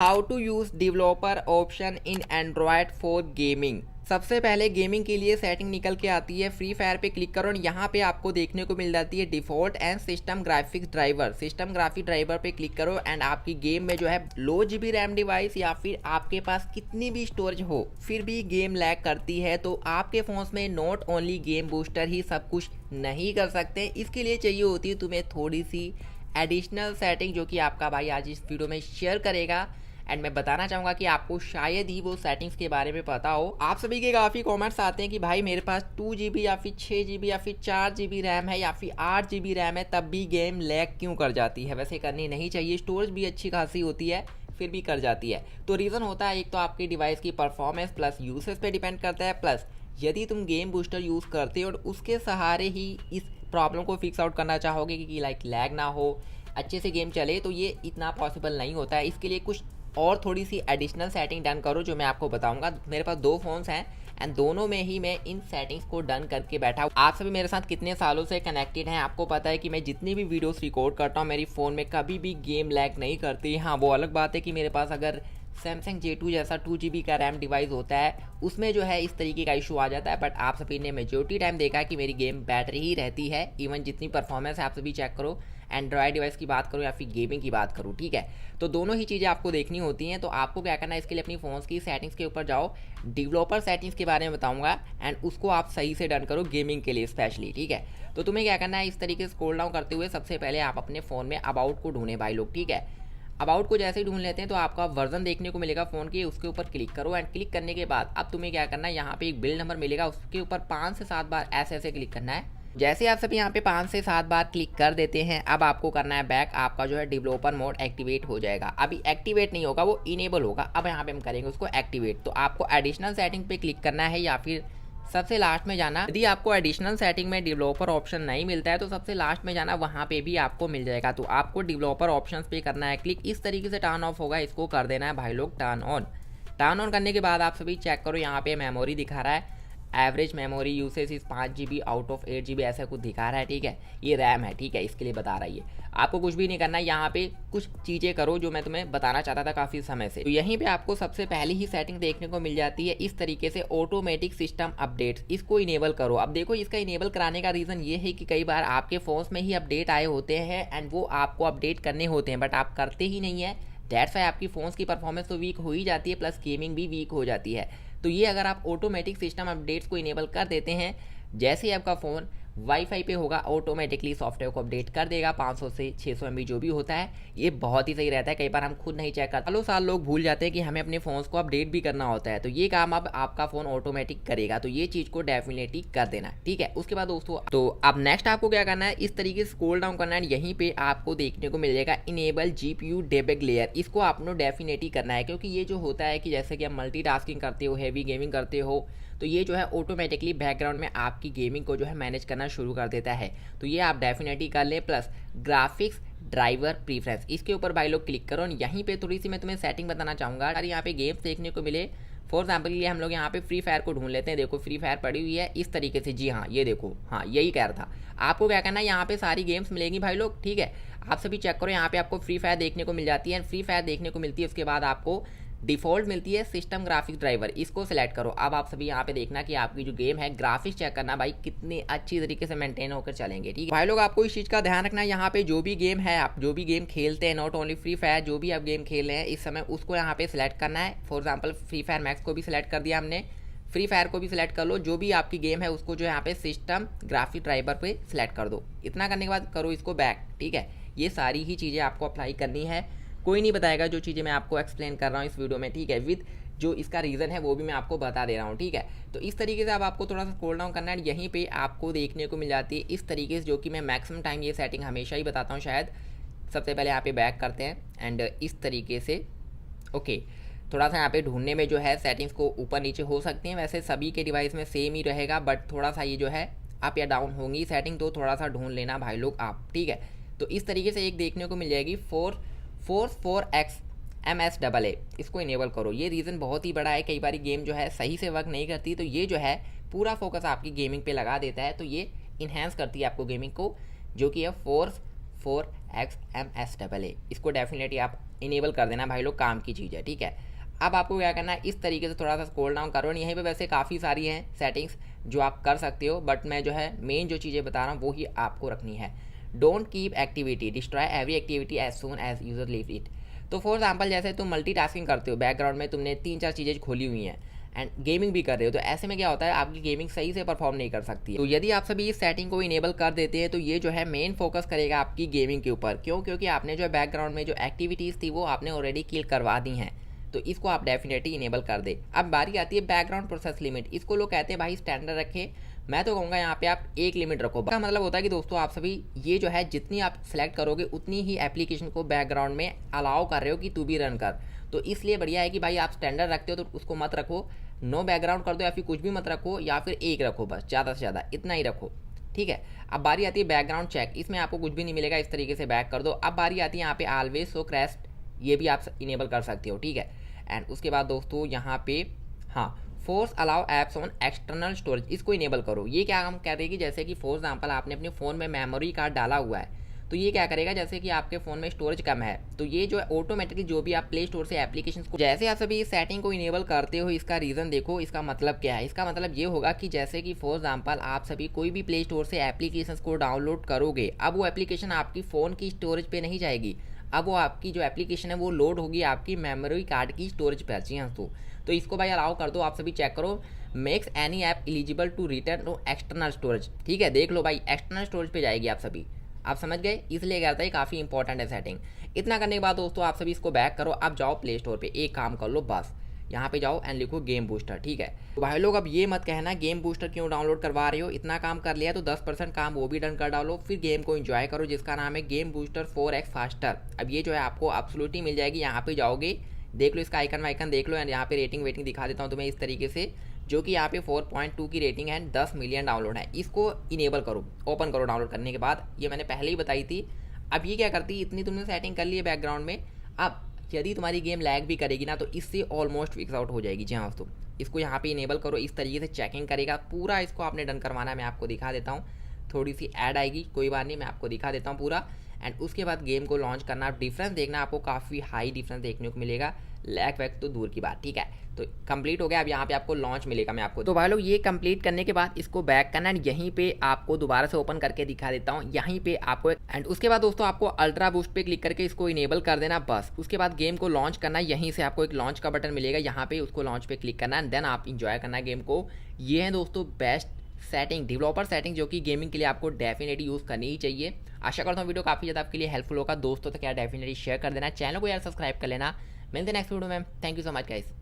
How to use developer option in Android for gaming. सबसे पहले gaming के लिए सेटिंग निकल के आती है, फ्री फायर पे क्लिक करो और यहाँ पे आपको देखने को मिल जाती है default and system graphics driver. System graphic driver पे क्लिक करो एंड आपकी गेम में जो है लो जीबी रैम डिवाइस या फिर आपके पास कितनी भी स्टोरेज हो फिर भी गेम लैग करती है तो आपके फ़ोन्स में नॉट ओनली गेम बूस्टर ही सब कुछ नहीं कर सकते। इसके लिए चाहिए होती है तुम्हें थोड़ी सी एडिशनल सेटिंग जो कि आपका भाई आज इस वीडियो में शेयर करेगा। एंड मैं बताना चाहूँगा कि आपको शायद ही वो सेटिंग्स के बारे में पता हो। आप सभी के काफ़ी कमेंट्स आते हैं कि भाई मेरे पास 2 GB या फिर 6 GB या फिर 4 GB रैम है या फिर 8 GB रैम है तब भी गेम लैग क्यों कर जाती है। वैसे करनी नहीं चाहिए, स्टोरेज भी अच्छी खासी होती है फिर भी कर जाती है। तो रीज़न होता है एक तो आपकी डिवाइस की परफॉर्मेंस प्लस यूसेज पे डिपेंड करता है, प्लस यदि तुम गेम बूस्टर यूज़ करते हो और उसके सहारे ही इस प्रॉब्लम को फिक्स आउट करना चाहोगे कि लाइक लैग ना हो, अच्छे से गेम चले, तो ये इतना पॉसिबल नहीं होता है। इसके लिए कुछ और थोड़ी सी एडिशनल सेटिंग डन करो जो मैं आपको बताऊंगा। मेरे पास 2 फ़ोन्स हैं एंड दोनों में ही मैं इन सेटिंग्स को डन करके बैठा हूँ। आप सभी मेरे साथ कितने सालों से कनेक्टेड हैं, आपको पता है कि मैं जितनी भी वीडियोस रिकॉर्ड करता हूँ मेरी फ़ोन में कभी भी गेम लैग नहीं करती। हाँ, वो अलग बात है कि मेरे पास अगर सैमसंग J2 जैसा 2 GB का रैम डिवाइस होता है उसमें जो है इस तरीके का इशू आ जाता है। बट आप सभी ने मेजोरिटी टाइम देखा कि मेरी गेम बैटरी ही रहती है। इवन जितनी परफॉर्मेंस है आप सभी चेक करो, एंड्रॉयड डिवाइस की बात करूँ या फिर गेमिंग की बात करूँ, ठीक है। तो दोनों ही चीज़ें आपको देखनी होती हैं। तो आपको क्या करना है, इसके लिए अपनी फ़ोन्स की सेटिंग्स के ऊपर जाओ, डेवलपर सेटिंग्स के बारे में बताऊंगा एंड उसको आप सही से डन करो गेमिंग के लिए स्पेशली, ठीक है। तो तुम्हें क्या करना है, इस तरीके से स्क्रॉल डाउन करते हुए सबसे पहले आप अपने फ़ोन में अबाउट को ढूंढें भाई लोग, ठीक है। अबाउट को जैसे ही ढूंढ लेते हैं तो आपका वर्जन देखने को मिलेगा फ़ोन की, उसके ऊपर क्लिक करो एंड क्लिक करने के बाद अब तुम्हें क्या करना है, यहाँ पे एक बिल्ड नंबर मिलेगा उसके ऊपर 5 से 7 बार ऐसे ऐसे क्लिक करना है। जैसे आप सब यहाँ पे 5 से 7 बार क्लिक कर देते हैं अब आपको करना है बैक। आपका जो है डेवलपर मोड एक्टिवेट हो जाएगा। अभी एक्टिवेट नहीं होगा, वो इनेबल होगा। अब यहाँ पे हम करेंगे उसको एक्टिवेट। तो आपको एडिशनल सेटिंग पे क्लिक करना है या फिर सबसे लास्ट में जाना। यदि आपको एडिशनल सेटिंग में डेवलपर ऑप्शन नहीं मिलता है तो सबसे लास्ट में जाना, वहाँ पे भी आपको मिल जाएगा। तो आपको डेवलपर ऑप्शंस पे करना है क्लिक। इस तरीके से टर्न ऑफ होगा, इसको कर देना है भाई लोग टर्न ऑन। टर्न ऑन करने के बाद आप सभी चेक करो, यहाँ पे मेमोरी दिखा रहा है, एवरेज मेमोरी यूसेज इस 5 GB आउट ऑफ 8 GB ऐसा कुछ दिखा रहा है, ठीक है। ये रैम है, ठीक है, इसके लिए बता रहा है ये। आपको कुछ भी नहीं करना है, यहाँ पे कुछ चीज़ें करो जो मैं तुम्हें बताना चाहता था काफ़ी समय से। तो यहीं पे आपको सबसे पहली ही सेटिंग देखने को मिल जाती है इस तरीके से, ऑटोमेटिक सिस्टम अपडेट्स। इसको इनेबल करो। अब देखो, इसका इनेबल कराने का रीज़न ये है कि कई बार आपके फ़ोन्स में ही अपडेट आए होते हैं एंड वो आपको अपडेट करने होते हैं बट आप करते ही नहीं है। दैट्स वाई आपकी फ़ोन्स की परफॉर्मेंस तो वीक हो ही जाती है प्लस गेमिंग भी वीक हो जाती है। तो ये अगर आप ऑटोमेटिक सिस्टम अपडेट्स को इनेबल कर देते हैं, जैसे ही आपका फ़ोन वाईफाई पे होगा ऑटोमेटिकली सॉफ्टवेयर को अपडेट कर देगा 500 से 600 MB जो भी होता है। ये बहुत ही सही रहता है, कई बार हम खुद नहीं चेक करते। सालों साल लोग भूल जाते हैं कि हमें अपने फ़ोन्स को अपडेट भी करना होता है। तो ये काम अब आपका फ़ोन ऑटोमेटिक करेगा, तो ये चीज़ को डेफिनेटली कर देना, ठीक है। उसके बाद दोस्तों, तो अब नेक्स्ट आपको क्या करना है, इस तरीके से स्क्रॉल डाउन करना है। यहीं पर आपको देखने को मिल जाएगा इनेबल GPU डेबग लेयर। इसको आपको डेफिनेटली करना है क्योंकि ये जो होता है कि जैसे कि आप मल्टीटास्किंग करते हो, हैवी गेमिंग करते हो, तो ये जो है ऑटोमेटिकली बैकग्राउंड में आपकी गेमिंग को जो है मैनेज करना शुरू कर देता है। तो ये आप डेफिनेटली कर लें। प्लस ग्राफिक्स ड्राइवर प्रीफरेंस, इसके ऊपर भाई लोग क्लिक करो। यहीं पे थोड़ी सी मैं तुम्हें सेटिंग बताना चाहूँगा। अगर यहाँ पे गेम्स देखने को मिले, फॉर एग्जाम्पल के लिए हम लोग यहाँ पे फ्री फायर को ढूंढ लेते हैं। देखो फ्री फायर पड़ी हुई है इस तरीके से, जी हाँ, ये देखो, हाँ यही कह रहा था। आपको क्या करना है, यहाँ पे सारी गेम्स मिलेंगी भाई लोग, ठीक है। आप सभी चेक करो, यहाँ पे आपको फ्री फायर देखने को मिल जाती है। फ्री फायर देखने को मिलती है, उसके बाद आपको डिफ़ॉल्ट मिलती है सिस्टम ग्राफिक्स ड्राइवर, इसको सिलेक्ट करो। अब आप सभी यहाँ पे देखना कि आपकी जो गेम है ग्राफिक्स चेक करना भाई कितने अच्छी तरीके से मेंटेन होकर चलेंगे, ठीक है भाई लोग। आपको इस चीज़ का ध्यान रखना है, यहाँ पे जो भी गेम है, आप जो भी गेम खेलते हैं, नॉट ओनली फ्री फायर, जो भी आप गेम खेल रहे हैं इस समय, उसको यहाँ पे सिलेक्ट करना है। For example free fire max को भी सिलेक्ट कर दिया हमने, फ्री फायर को भी सिलेक्ट कर लो। जो भी आपकी गेम है उसको जो यहाँ पे सिस्टम ग्राफिक ड्राइवर पे सिलेक्ट कर दो। इतना करने के बाद करो इसको बैक, ठीक है। ये सारी ही चीज़ें आपको अप्लाई करनी है, कोई नहीं बताएगा जो चीज़ें मैं आपको एक्सप्लेन कर रहा हूँ इस वीडियो में, ठीक है। विद जो इसका रीज़न है वो भी मैं आपको बता दे रहा हूँ, ठीक है। तो इस तरीके से अब आपको थोड़ा सा स्क्रॉल डाउन करना है। यहीं पे आपको देखने को मिल जाती है इस तरीके से, जो कि मैं मैक्सिमम टाइम ये सेटिंग हमेशा ही बताता हूँ शायद। सबसे पहले यहाँ पे बैक करते हैं एंड इस तरीके से, ओके। थोड़ा सा यहाँ पे ढूंढने में जो है सेटिंग्स को ऊपर नीचे हो सकती हैं, वैसे सभी के डिवाइस में सेम ही रहेगा बट थोड़ा सा ये जो है अप या डाउन होंगी सेटिंग, तो थोड़ा सा ढूंढ लेना भाई लोग आप, ठीक है। तो इस तरीके से एक देखने को मिल जाएगी 4x MSAA, इसको इनेबल करो। ये रीज़न बहुत ही बड़ा है, कई बार गेम जो है सही से वर्क नहीं करती, तो ये जो है पूरा फोकस आपकी गेमिंग पे लगा देता है। तो ये इन्हेंस करती है आपको गेमिंग को, जो कि है 4 XMSAA, इसको डेफिनेटली आप इनेबल कर देना भाई लोग, काम की चीज़ है, ठीक है। अब आपको क्या करना है, इस तरीके से थोड़ा सा स्क्रॉल डाउन करो। यहीं पे वैसे काफ़ी सारी हैं सेटिंग्स जो आप कर सकते हो, बट मैं जो है मेन जो चीज़ें बता रहा हूँ वो ही आपको रखनी है। Don't keep activity, destroy every activity as soon as user leave it. तो फॉर एग्जाम्पल जैसे तुम मल्टीटास्किंग करते हो, बैकग्राउंड में तुमने 3-4 चीज़ें खोली हुई हैं एंड गेमिंग भी कर रहे हो, तो ऐसे में क्या होता है, आपकी गेमिंग सही से परफॉर्म नहीं कर सकती है। तो यदि आप सभी इस सेटिंग को इनेबल कर देते हैं तो ये जो है मेन फोकस करेगा आपकी गेमिंग के ऊपर। क्यों? क्योंकि आपने जो बैकग्राउंड में जो एक्टिविटीज़ थी वो आपने ऑलरेडी किल करवा दी हैं, तो इसको आप डेफिनेटली इनेबल कर दे। अब बारी आती है बैकग्राउंड प्रोसेस लिमिट, इसको लोग कहते हैं भाई स्टैंडर्ड रखे, मैं तो कहूँगा यहाँ पे आप 1 लिमिट रखो। इसका मतलब होता है कि दोस्तों आप सभी ये जो है जितनी आप सेलेक्ट करोगे उतनी ही एप्लीकेशन को बैकग्राउंड में अलाउ कर रहे हो कि तू भी रन कर। तो इसलिए बढ़िया है कि भाई आप स्टैंडर्ड रखते हो तो उसको मत रखो, नो बैकग्राउंड कर दो या फिर कुछ भी मत रखो, या फिर 1 रखो, बस ज़्यादा से ज़्यादा इतना ही रखो, ठीक है। अब बारी आती है बैकग्राउंड चेक, इसमें आपको कुछ भी नहीं मिलेगा, इस तरीके से बैक कर दो। अब बारी आती है यहाँ पे ऑलवेज शो क्रैश, ये भी आप इनेबल कर सकते हो, ठीक है। एंड उसके बाद दोस्तों यहाँ पे हाँ, force allow apps on external storage, इसको इनेबल करो। ये क्या हम कह रहे हैं कि जैसे कि फॉर एग्जांपल आपने अपने फ़ोन में मेमोरी कार्ड डाला हुआ है, तो ये क्या करेगा, जैसे कि आपके फ़ोन में स्टोरेज कम है तो ये जो है ऑटोमेटिकली जो भी आप प्ले स्टोर से एप्लीकेशन को, जैसे आप सभी इस सेटिंग को इनेबल करते हो, इसका रीज़न देखो, इसका मतलब क्या है। इसका मतलब ये होगा कि जैसे कि फॉर एग्जांपल आप सभी कोई भी प्ले स्टोर से एप्लीकेशन को डाउनलोड करोगे, अब वो एप्लीकेशन आपकी फ़ोन की स्टोरेज पर नहीं जाएगी, अब वो आपकी जो एप्लीकेशन है वो लोड होगी आपकी मेमोरी कार्ड की स्टोरेज पर। जी हाँ, तो इसको भाई अलाउ कर दो। आप सभी चेक करो, makes any app eligible to return to external storage, ठीक है, देख लो भाई एक्सटर्नल स्टोरेज पे जाएगी आप सभी, आप समझ गए, इसलिए कहता है काफ़ी इंपॉर्टेंट है सेटिंग। इतना करने के बाद दोस्तों आप सभी इसको बैक करो, अब जाओ प्ले स्टोर पे, एक काम कर लो बस, यहाँ पे जाओ एंड लिखो गेम बूस्टर, ठीक है। तो भाई लोग अब ये मत कहना गेम बूस्टर क्यों डाउनलोड करवा रहे हो, इतना काम कर लिया तो 10% काम वो भी डन कर डालो, फिर गेम को एंजॉय करो जिसका नाम है गेम बूस्टर 4x फास्टर। अब ये जो है आपको एब्सोल्युटली मिल जाएगी, यहाँ पे जाओगे देख लो इसका आइकन वाइकन देख लो, एंड यहाँ पे रेटिंग वेटिंग दिखा देता हूँ तुम्हें इस तरीके से, जो कि यहाँ पे 4.2 की रेटिंग है, 10 मिलियन डाउनलोड है। इसको इनेबल करो, ओपन करो डाउनलोड करने के बाद, ये मैंने पहले ही बताई थी। अब ये क्या करती है, इतनी तुमने सेटिंग कर ली है बैकग्राउंड में, अब यदि तुम्हारी गेम लैग भी करेगी ना तो इससे ऑलमोस्ट फिक्स आउट हो जाएगी। जी हाँ दोस्तों, इसको यहाँ पे इनेबल करो, इस तरीके से चेकिंग करेगा पूरा, इसको आपने डन करवाना है। मैं आपको दिखा देता हूँ, थोड़ी सी ऐड आएगी, कोई बात नहीं, मैं आपको दिखा देता हूँ पूरा। एंड उसके बाद गेम को लॉन्च करना, डिफरेंस देखना, आपको काफ़ी हाई डिफरेंस देखने को मिलेगा, लैग वैग तो दूर की बात, ठीक है। तो कंप्लीट हो गया, अब यहाँ पे आपको लॉन्च मिलेगा, मैं आपको तो भाई लोग ये कंप्लीट करने के बाद इसको बैक करना, एंड यहीं पे आपको दोबारा से ओपन करके दिखा देता हूँ, यहीं पे आपको एंड उसके बाद दोस्तों आपको अल्ट्रा बूस्ट पे क्लिक करके इसको इनेबल कर देना बस। उसके बाद गेम को लॉन्च करना, यहीं से आपको एक लॉन्च का बटन मिलेगा, यहाँ पे उसको लॉन्च पे क्लिक करना एंड देन आप इंजॉय करना गेम को। ये है दोस्तों बेस्ट सेटिंग, डेवलपर सेटिंग, जो कि गेमिंग के लिए आपको डेफिनेटली यूज़ करनी ही चाहिए। आशा करता हूँ वीडियो काफ़ी ज़्यादा आपके लिए हेल्पफुल होगा, दोस्तों तक क्या डेफिनेटली शेयर कर देना, चैनल को यार सब्सक्राइब कर लेना। मिलते हैं नेक्स्ट वीडियो में, thank you so much guys.